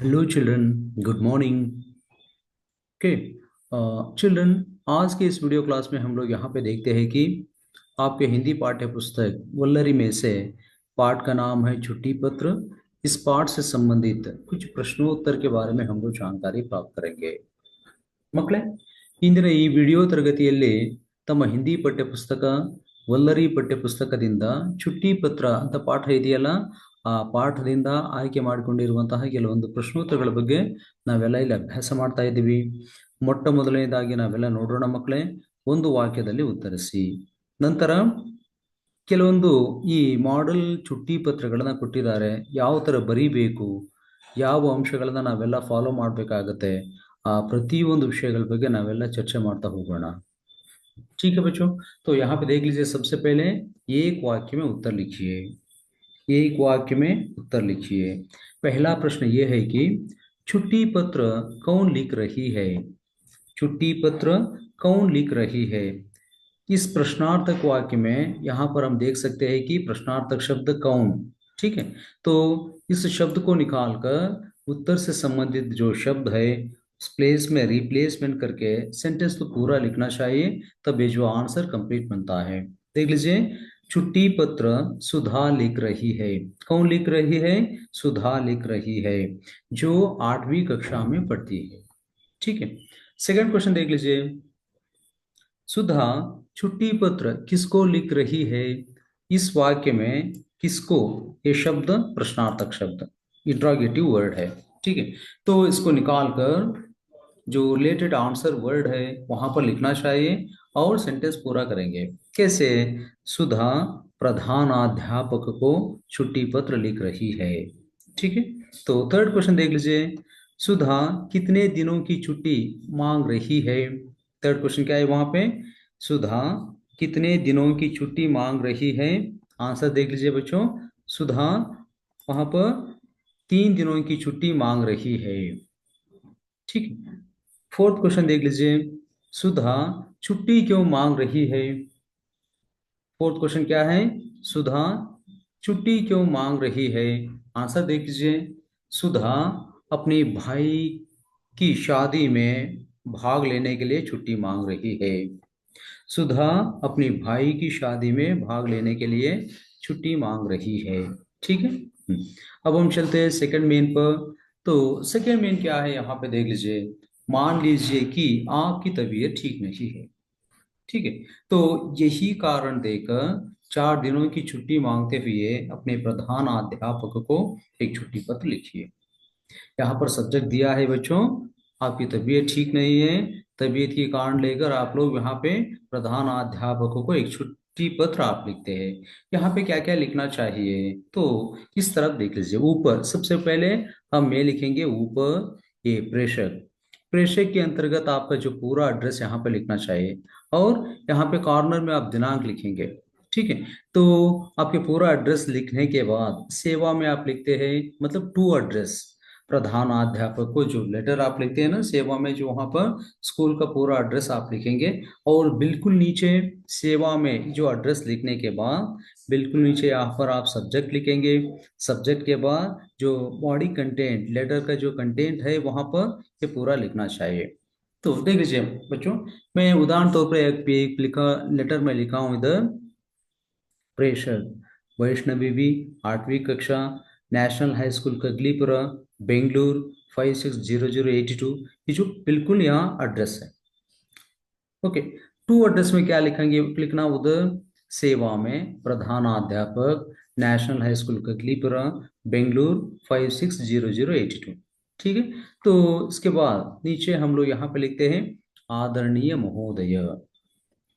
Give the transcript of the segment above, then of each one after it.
Hello children, good morning. Okay children, आज के इस वीडियो क्लास में हम लोग यहाँ पे देखते हैं कि आपके हिंदी पाठ्य पुस्तक वल्लरी में से पाठ का नाम है छुट्टी पत्र। इस पाठ से संबंधित कुछ प्रश्नोत्तर के बारे में हम लोग जानकारी प्राप्त करेंगे। ಮಕ್ಕಳೇ, ಇಂದಿನ ಈ ವಿಡಿಯೋ ತರಗತಿಯಲ್ಲಿ ತಮ್ಮ ಹಿಂದಿ ಪಠ್ಯಪುಸ್ತಕ ವಲ್ಲರಿ ಪಠ್ಯಪುಸ್ತಕದಿಂದ ಚುಟ್ಟಿ ಪತ್ರ ಅಂತ ಪಾಠ ಇದೆಯಲ್ಲ, ಆ ಪಾಠದಿಂದ ಆಯ್ಕೆ ಮಾಡಿಕೊಂಡಿರುವಂತಹ ಕೆಲವೊಂದು ಪ್ರಶ್ನೋತ್ತರಗಳ ಬಗ್ಗೆ ನಾವೆಲ್ಲ ಇಲ್ಲಿ ಅಭ್ಯಾಸ ಮಾಡ್ತಾ ಇದ್ದೀವಿ. ಮೊಟ್ಟ ಮೊದಲನೇದಾಗಿ ನಾವೆಲ್ಲ ನೋಡೋಣ ಮಕ್ಕಳೇ. ಒಂದು ವಾಕ್ಯದಲ್ಲಿ ಉತ್ತರಿಸಿ. ನಂತರ ಕೆಲವೊಂದು ಈ ಮಾಡೆಲ್ ಚುಟ್ಟಿ ಪತ್ರಗಳನ್ನ ಕೊಟ್ಟಿದ್ದಾರೆ. ಯಾವ ಥರ ಬರೀಬೇಕು, ಯಾವ ಅಂಶಗಳನ್ನ ನಾವೆಲ್ಲ ಫಾಲೋ ಮಾಡಬೇಕಾಗತ್ತೆ, ಆ ಪ್ರತಿಯೊಂದು ವಿಷಯಗಳ ಬಗ್ಗೆ ನಾವೆಲ್ಲ ಚರ್ಚೆ ಮಾಡ್ತಾ ಹೋಗೋಣ. ठीक है बच्चों, तो यहाँ पे देख लीजिए। सबसे पहले एक वाक्य में उत्तर लिखिए। एक वाक्य में उत्तर लिखिए। पहला प्रश्न ये है कि छुट्टी पत्र कौन लिख रही है। छुट्टी पत्र कौन लिख रही है। इस प्रश्नार्थक वाक्य में यहाँ पर हम देख सकते हैं कि प्रश्नार्थक शब्द कौन। ठीक है, तो इस शब्द को निकालकर उत्तर से संबंधित जो शब्द है उस प्लेस में रिप्लेसमेंट करके सेंटेंस तो पूरा लिखना चाहिए, तब ये जो आंसर कंप्लीट बनता है। देख लीजिए, छुट्टी पत्र सुधा लिख रही है। कौन लिख रही है? सुधा लिख रही है, जो 8वीं कक्षा में पढ़ती है। ठीक है, सेकंड क्वेश्चन देख लीजिए। सुधा छुट्टी पत्र किसको लिख रही है। इस वाक्य में किसको, ये शब्द प्रश्नार्थक शब्द, इंट्रोगेटिव वर्ड है। ठीक है, तो इसको निकालकर जो रिलेटेड आंसर वर्ड है वहां पर लिखना चाहिए और सेंटेंस पूरा करेंगे। कैसे? सुधा प्रधानाध्यापक को छुट्टी पत्र लिख रही है। ठीक है, तो थर्ड क्वेश्चन देख लीजिए। सुधा कितने दिनों की छुट्टी मांग रही है। थर्ड क्वेश्चन क्या है वहां पे? सुधा कितने दिनों की छुट्टी मांग रही है। आंसर देख लीजिए बच्चों। सुधा वहां पर 3 दिनों की छुट्टी मांग रही है। ठीक है, फोर्थ क्वेश्चन देख लीजिए। सुधा छुट्टी क्यों मांग रही है। फोर्थ क्वेश्चन क्या है? सुधा छुट्टी क्यों मांग रही है। आंसर देख लीजिए। सुधा अपने भाई की शादी में भाग लेने के लिए छुट्टी मांग रही है। सुधा अपनी भाई की शादी में भाग लेने के लिए छुट्टी मांग रही है। ठीक है, अब हम चलते हैं सेकंड मेन पर। तो सेकंड मेन क्या है यहाँ पे देख लीजिए। मान लीजिए कि आपकी तबीयत ठीक नहीं है। ठीक है, तो यही कारण देकर 4 दिनों की छुट्टी मांगते हुए अपने प्रधान अध्यापक को एक छुट्टी पत्र लिखिए। यहाँ पर सब्जेक्ट दिया है बच्चों, आपकी तबीयत ठीक नहीं है। तबीयत के कारण लेकर आप लोग यहाँ पे प्रधान अध्यापकों को एक छुट्टी पत्र आप लिखते हैं। यहाँ पे क्या क्या लिखना चाहिए, तो इस तरफ देख लीजिए। ऊपर सबसे पहले हम ये लिखेंगे, ऊपर ये प्रेषक। प्रेषक के अंतर्गत आपका जो पूरा एड्रेस यहाँ पे लिखना चाहिए, और यहाँ पे कॉर्नर में आप दिनांक लिखेंगे। ठीक है, तो आपके पूरा एड्रेस लिखने के बाद सेवा में आप लिखते हैं, मतलब टू एड्रेस। प्रधानाध्यापक को जो लेटर आप लिखते हैं ना सेवा में, जो वहां पर स्कूल का पूरा एड्रेस आप लिखेंगे। और बिल्कुल नीचे सेवा में जो एड्रेस लिखने के बाद बिल्कुल नीचे यहाँ पर आप सब्जेक्ट लिखेंगे। सब्जेक्ट के बाद जो बॉडी कंटेंट, लेटर का जो कंटेंट है वहां पर ये पूरा लिखना चाहिए। तो देख लीजिए बच्चों, मैं उदाहरण तौर पर एक लिखा लेटर में लिखा हूं इधर। प्रेषक वैष्णवी भी, 8वीं कक्षा, नेशनल हाई स्कूल कगलीपुरा, बेंगलुरु 560082। ये जो बिल्कुल यहाँ एड्रेस है। ओके, टू एड्रेस में क्या लिखेंगे, लिखना उधर सेवा में प्रधानाध्यापक, नेशनल हाई स्कूल कगलीपुरा, बेंगलुरु 560082। ठीक है, तो इसके बाद नीचे हम लोग यहाँ पे लिखते हैं आदरणीय महोदय।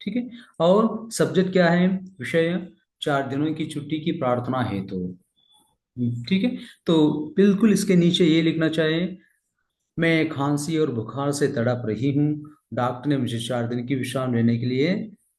ठीक है, और सब्जेक्ट क्या है? विषय 4 दिनों की छुट्टी की प्रार्थना हेतु। ठीक है, तो बिल्कुल इसके नीचे ये लिखना चाहिए, मैं खांसी और बुखार से तड़प रही हूँ। डॉक्टर ने मुझे 4 दिन की विश्राम लेने के लिए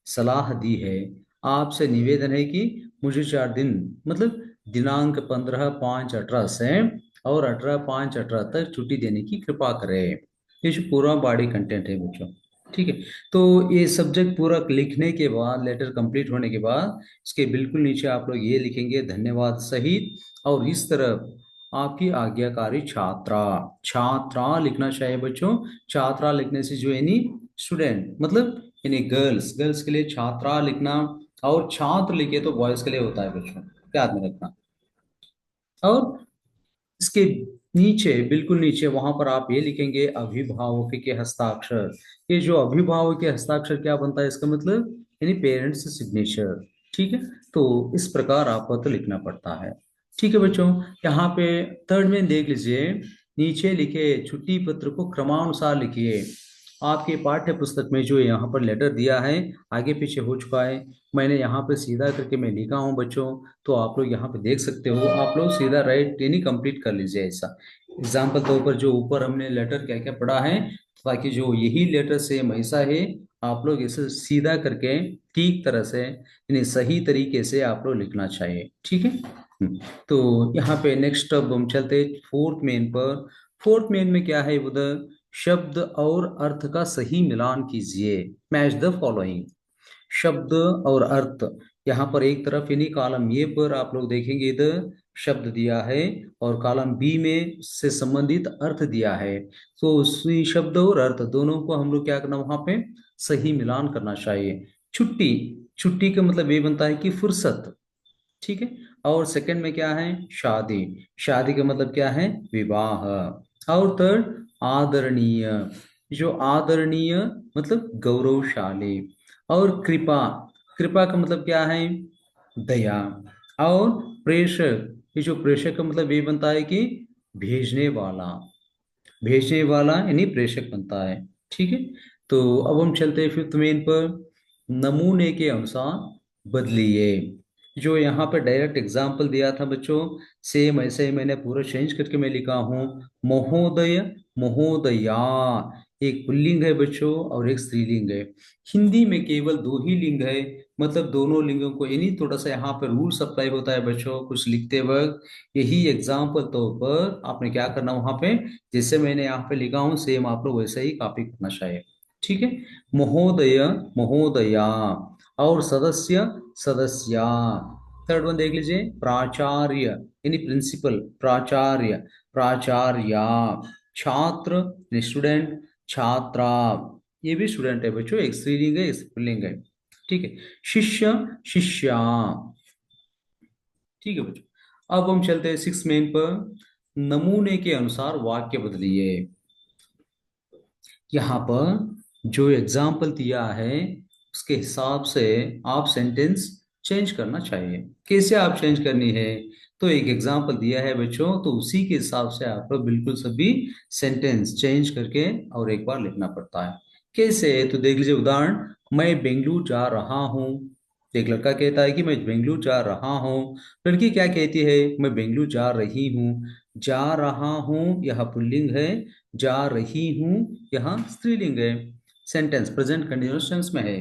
सलाह दी है। आपसे निवेदन है कि मुझे 4 दिन, मतलब दिनांक 15/5/18 से और 18/5/18 तक छुट्टी देने की कृपा करें। ये जो पूरा बॉडी कंटेंट है बच्चों। ठीक है, तो ये सब्जेक्ट पूरा लिखने के बाद, लेटर कंप्लीट होने के बाद इसके बिल्कुल नीचे आप लोग ये लिखेंगे धन्यवाद सहित। और इस तरह आपकी आज्ञाकारी छात्रा। छात्रा लिखना चाहिए बच्चों। छात्रा लिखने से जो यानी स्टूडेंट मतलब यानी गर्ल्स, गर्ल्स के लिए छात्रा लिखना, और छात्र लिखे तो बॉयज के लिए होता है बच्चों, याद में रखना। और इसके नीचे, बिल्कुल नीचे वहां पर आप ये लिखेंगे अभिभावक के हस्ताक्षर। ये जो अभिभावक के हस्ताक्षर क्या बनता है, इसका मतलब यानी पेरेंट्स सिग्नेचर। ठीक है, तो इस प्रकार आपको तो लिखना पड़ता है। ठीक है बच्चों, यहाँ पे थर्ड में देख लीजिए, नीचे लिखे छुट्टी पत्र को क्रमानुसार लिखिए। आपके पाठ्य पुस्तक में जो यहाँ पर लेटर दिया है आगे पीछे हो चुका है, मैंने यहाँ पे सीधा करके मैं लिखा हूँ बच्चों। तो आप लोग यहाँ पे देख सकते हो, आप लोग सीधा राइट यानी कंप्लीट कर लीजिए ऐसा। एग्जाम्पल तौर पर जो ऊपर हमने लेटर क्या क्या पढ़ा है, ताकि जो यही लेटर सेम ऐसा है, आप लोग इसे सीधा करके ठीक तरह से यानी सही तरीके से आप लोग लिखना चाहिए। ठीक है। तो यहाँ पे नेक्स्ट अब हम चलते फोर्थ मेन पर। फोर्थ मेन में क्या है उधर, शब्द और अर्थ का सही मिलान कीजिए। Match the following. शब्द और अर्थ, यहाँ पर एक तरफ यानी कॉलम ए पर आप लोग देखेंगे इधर शब्द दिया है, और कॉलम बी में से संबंधित अर्थ दिया है। तो उसी शब्द और अर्थ दोनों को हम लोग क्या करना, वहां पे सही मिलान करना चाहिए। छुट्टी, छुट्टी का मतलब ये बनता है कि फुर्सत। ठीक है। और सेकंड में क्या है, शादी, शादी का मतलब क्या है, विवाह। और थर्ड आदरणीय, जो आदरणीय मतलब गौरवशाली। और कृपा, कृपा का मतलब क्या है, दया। और प्रेषक, ये जो प्रेषक का मतलब ये बनता है कि भेजने वाला, भेजने वाला यानी प्रेषक बनता है। ठीक है। तो अब हम चलते हैं फिफ्थ मेन पर। नमूने के अनुसार बदलिए। जो यहाँ पर डायरेक्ट एग्जाम्पल दिया था बच्चों, सेम ऐसे ही मैंने पूरा चेंज करके मैं लिखा हूँ। महोदय, महोदया, एक पुल्लिंग है बच्चों और एक स्त्रीलिंग है। हिंदी में केवल दो ही लिंग है, मतलब दोनों लिंगों को यानी थोड़ा सा यहाँ पे रूल्स अप्लाई होता है बच्चों कुछ लिखते वक्त। यही एग्जाम्पल तौर पर आपने क्या करना वहां पे, जैसे मैंने यहाँ पे लिखा हूँ सेम आप लोग वैसे ही कॉपी करना चाहिए। ठीक है। महोदय, महोदया। और सदस्य, सदस्या। थर्ड वन देख लीजिए, प्राचार्य यानी प्रिंसिपल, प्राचार्य, प्राचार्या। छात्र यानी स्टूडेंट, छात्रा। ये भी स्टूडेंट है बच्चों, एक स्त्रीलिंग है एक पुल्लिंग है। ठीक है। शिष्य, शिष्या। ठीक है बच्चों, अब हम चलते हैं सिक्स मेन पर। नमूने के अनुसार वाक्य बदलिए। यहाँ पर जो एग्जाम्पल दिया है उसके हिसाब से आप सेंटेंस चेंज करना चाहिए। कैसे आप चेंज करनी है, तो एक एग्जाम्पल दिया है बच्चों, तो उसी के हिसाब से आपको बिल्कुल सभी सेंटेंस चेंज करके और एक बार लिखना पड़ता है। कैसे, तो देख लीजिए उदाहरण, मैं बेंगलुरु जा रहा हूँ। एक लड़का कहता है कि मैं बेंगलुरु जा रहा हूँ। लड़की क्या कहती है, मैं बेंगलुरु जा रही हूँ। जा रहा हूँ यह पुल्लिंग है, जा रही हूँ यहाँ स्त्रीलिंग है। सेंटेंस प्रेजेंट कंटिन्यूअस टेंस में है।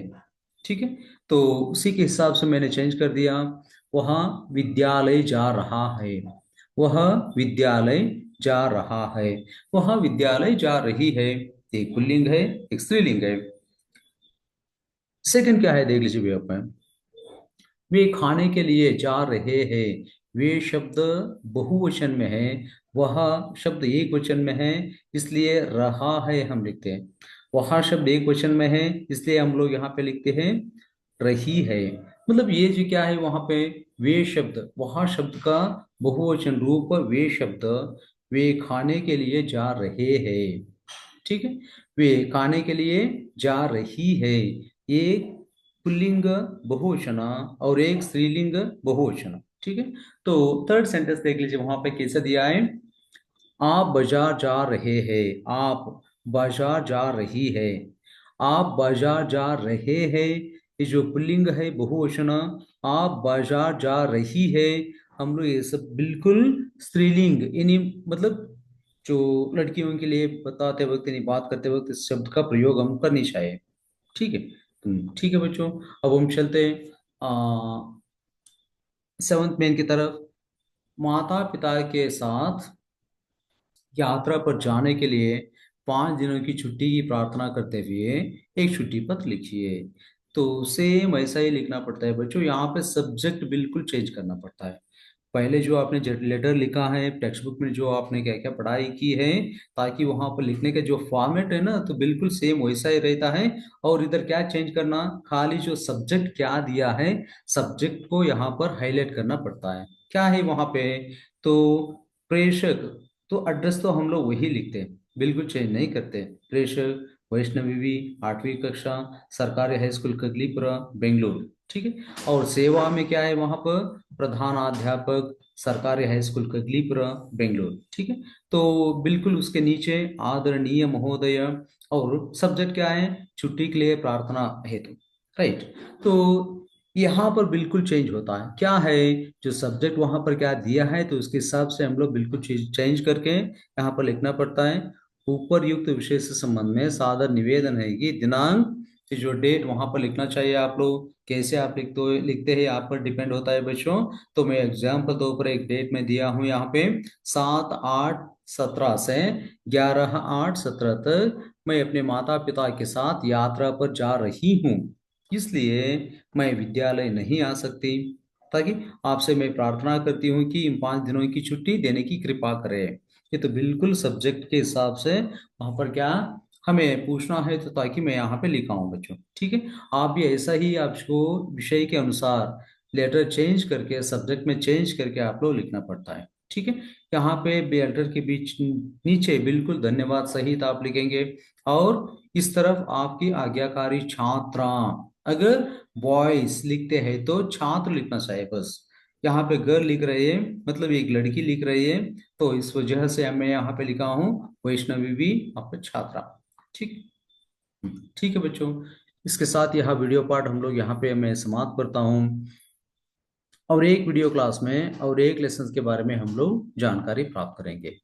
ठीक है। तो उसी के हिसाब से मैंने चेंज कर दिया। वह विद्यालय जा रहा है, वह विद्यालय जा रहा है, वह विद्यालय जा रही है। एक पुल्लिंग है एक स्त्रीलिंग है। सेकंड क्या है देख लीजिए भैया अपन, वे खाने के लिए जा रहे हैं। वे शब्द बहुवचन में है, वह शब्द एक वचन में है, इसलिए रहा है हम लिखते हैं। वह शब्द एक वचन में है, इसलिए हम लोग यहाँ पे लिखते हैं रही है। मतलब ये जो क्या है वहां पे, वे शब्द, वह शब्द का बहुवचन रूप वे शब्द, वे खाने के लिए जा रहे हैं। ठीक है। वे खाने के लिए जा रही है, एक पुल्लिंग बहुवचन और एक स्त्रीलिंग बहुवचन। ठीक है। तो थर्ड सेंटेंस देख लीजिए वहां पे कैसे दिया है, आप बाजार जा रहे हैं, आप बाजार जा रही है, आप बाजार जा रहे हैं, ये जो पुल्लिंग है बहुवचन, आप बाजार जा रही है। हम लोग ये सब बिल्कुल स्त्रीलिंग यानी मतलब जो लड़कियों के लिए बताते वक्त यानी बात करते वक्त इस शब्द का प्रयोग हम करनी चाहिए। ठीक है। ठीक है बच्चों, अब हम चलते हैं सेवंथ मेन की तरफ। माता पिता के साथ यात्रा पर जाने के लिए 5 दिनों की छुट्टी की प्रार्थना करते हुए एक छुट्टी पत्र लिखिए। तो सेम ऐसा ही लिखना पड़ता है बच्चों, यहाँ पे सब्जेक्ट बिल्कुल चेंज करना पड़ता है। पहले जो आपने लेटर लिखा है टेक्स्ट बुक में, जो आपने क्या क्या पढ़ाई की है, ताकि वहां पर लिखने का जो फॉर्मेट है ना, तो बिल्कुल सेम वैसा ही रहता है। और इधर क्या चेंज करना, खाली जो सब्जेक्ट क्या दिया है, सब्जेक्ट को यहाँ पर हाईलाइट करना पड़ता है। क्या है वहां पे, तो प्रेषक, तो एड्रेस तो हम लोग वही लिखते हैं, बिल्कुल चेंज नहीं करते। प्रेषक वैष्णवी भी, 8वीं कक्षा, सरकारी हाई स्कूल कगलीपुरा, बेंगलुरु। ठीक है। और सेवा में क्या है वहां पर, प्रधानाध्यापक, सरकारी हाई स्कूल कगलीपुरा, बेंगलुरु। ठीक है। तो बिल्कुल उसके नीचे आदरणीय महोदय, और सब्जेक्ट क्या है, छुट्टी के लिए प्रार्थना हेतु। राइट। तो यहाँ पर बिल्कुल चेंज होता है, क्या है, जो सब्जेक्ट वहां पर क्या दिया है, तो उसके हिसाब से हम लोग बिल्कुल चीज चेंज करके यहाँ पर लिखना पड़ता है। ऊपर युक्त विषय से संबंध में सादर निवेदन है कि दिनांक, कि जो डेट वहां पर लिखना चाहिए। आप लोग कैसे आप लिखते हैं, आप पर डिपेंड होता है बच्चों। तो मैं एग्जाम्पल तौर पर एक डेट में दिया हूं यहाँ पे, 7/8/17 से 11/8/17 तक मैं अपने माता पिता के साथ यात्रा पर जा रही हूँ, इसलिए मैं विद्यालय नहीं आ सकती। ताकि आपसे मैं प्रार्थना करती हूँ कि इन 5 दिनों की छुट्टी देने की कृपा करें। ये तो बिल्कुल सब्जेक्ट के हिसाब से वहां पर क्या हमें पूछना है, तो ताकि मैं यहाँ पे लिखा हूँ बच्चों। ठीक है। आप भी ऐसा ही आपको विषय के अनुसार लेटर चेंज करके, सब्जेक्ट में चेंज करके आप लोग लिखना पड़ता है। ठीक है। यहाँ पे लेटर के बीच नीचे बिल्कुल धन्यवाद सहित आप लिखेंगे। और इस तरफ आपकी आज्ञाकारी छात्रा, अगर बॉयज लिखते हैं तो छात्र लिखना चाहिए बस। यहाँ पे गर्ल लिख रही है, मतलब एक लड़की लिख रही है, तो इस वजह से मैं यहाँ पे लिखा हूँ वैष्णवी भी, आपका छात्रा। ठीक। ठीक है बच्चों, इसके साथ यह वीडियो पार्ट हम लोग यहाँ पे मैं समाप्त करता हूँ। और एक वीडियो क्लास में और एक लेसन के बारे में हम लोग जानकारी प्राप्त करेंगे।